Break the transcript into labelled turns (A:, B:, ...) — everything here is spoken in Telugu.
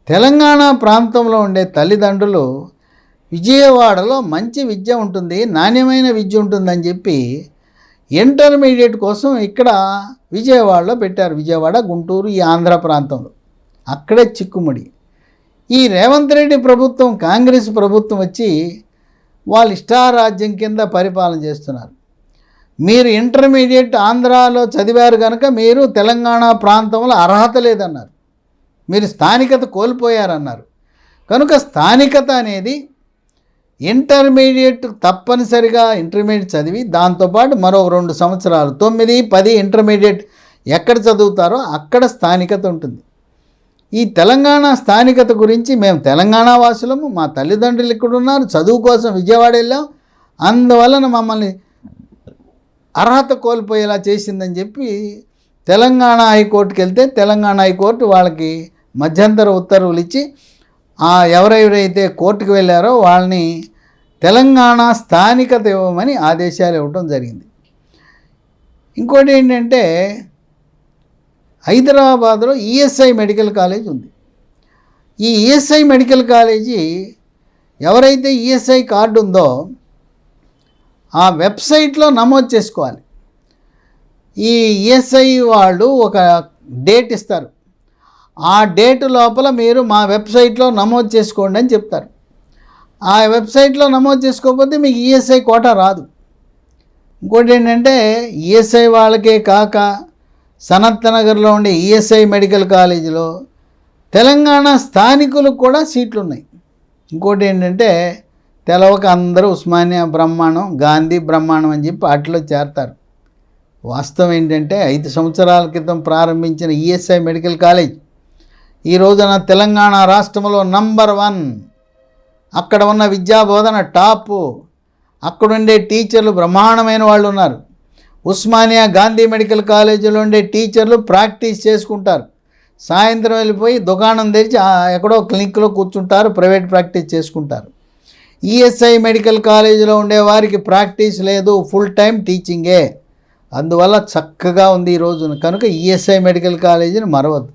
A: తెలంగాణ ప్రాంతంలో ఉండే తల్లిదండ్రులు విజయవాడలో మంచి విద్య ఉంటుంది, నాణ్యమైన విద్య ఉంటుందని చెప్పి ఇంటర్మీడియట్ కోసం ఇక్కడ విజయవాడలో పెట్టారు. విజయవాడ, గుంటూరు, ఈ ఆంధ్ర ప్రాంతంలో అక్కడే చిక్కుముడి. ఈ రేవంత్ రెడ్డి ప్రభుత్వం, కాంగ్రెస్ ప్రభుత్వం వచ్చి వాళ్ళు ఇష్టారాజ్యం కింద పరిపాలన చేస్తున్నారు. మీరు ఇంటర్మీడియట్ ఆంధ్రాలో చదివారు కనుక మీరు తెలంగాణ ప్రాంతంలో అర్హత లేదన్నారు, మీరు స్థానికత కోల్పోయారన్నారు. కనుక స్థానికత అనేది ఇంటర్మీడియట్ తప్పనిసరిగా ఇంటర్మీడియట్ చదివి దాంతోపాటు మరో 2 సంవత్సరాలు 9, 10 ఇంటర్మీడియట్ ఎక్కడ చదువుతారో అక్కడ స్థానికత ఉంటుంది. ఈ తెలంగాణ స్థానికత గురించి మేము తెలంగాణ వాసులము, మా తల్లిదండ్రులు ఇక్కడ ఉన్నారు, చదువు కోసం విజయవాడ వెళ్ళాం, అందువలన మమ్మల్ని అర్హత కోల్పోయేలా చేసిందని చెప్పి తెలంగాణ హైకోర్టుకి వెళ్తే తెలంగాణ హైకోర్టు వాళ్ళకి మధ్యంతర ఉత్తర్వులు ఇచ్చి ఎవరెవరైతే కోర్టుకు వెళ్ళారో వాళ్ళని తెలంగాణ స్థానికత ఇవ్వమని ఆదేశాలు ఇవ్వటం జరిగింది. ఇంకోటి ఏంటంటే హైదరాబాద్లో ఈఎస్ఐ మెడికల్ కాలేజ్ ఉంది. ఈ ఈఎస్ఐ మెడికల్ కాలేజీ ఎవరైతే ఈఎస్ఐ కార్డు ఉందో ఆ వెబ్సైట్లో నమోదు చేసుకోవాలి. ఈ ఈఎస్ఐ వాళ్ళు ఒక డేట్ ఇస్తారు, ఆ డేట్ లోపల మీరు మా వెబ్సైట్లో నమోదు చేసుకోండి అని చెప్తారు. ఆ వెబ్సైట్లో నమోదు చేసుకోకపోతే మీకు ఈఎస్ఐ కోటా రాదు. ఇంకోటి ఏంటంటే ఈఎస్ఐ వాళ్ళకే కాక సనత్ నగర్లో ఉండే ఈఎస్ఐ మెడికల్ కాలేజీలో తెలంగాణ స్థానికులకు కూడా సీట్లు ఉన్నాయి. ఇంకోటి ఏంటంటే తెలవక అందరూ ఉస్మానియా బ్రహ్మాండం, గాంధీ బ్రహ్మాండం అని చెప్పి వాటిలో చేరతారు. వాస్తవం ఏంటంటే 5 సంవత్సరాల క్రితం ప్రారంభించిన ఈఎస్ఐ మెడికల్ కాలేజ్ ఈ రోజున తెలంగాణ రాష్ట్రంలో నంబర్ 1. అక్కడ ఉన్న విద్యాబోధన టాపు, అక్కడుండే టీచర్లు బ్రహ్మాండమైన వాళ్ళు ఉన్నారు. ఉస్మానియా గాంధీ మెడికల్ కాలేజీలో ఉండే టీచర్లు ప్రాక్టీస్ చేసుకుంటారు, సాయంత్రం వెళ్ళిపోయి దుకాణం తెరిచి ఎక్కడో క్లినిక్లో కూర్చుంటారు, ప్రైవేట్ ప్రాక్టీస్ చేసుకుంటారు. ఈఎస్ఐ మెడికల్ కాలేజీలో ఉండే వారికి ప్రాక్టీస్ లేదు, ఫుల్ టైం టీచింగే. అందువల్ల చక్కగా ఉంది ఈ రోజున. కనుక ఈఎస్ఐ మెడికల్ కాలేజీని మరవద్దు.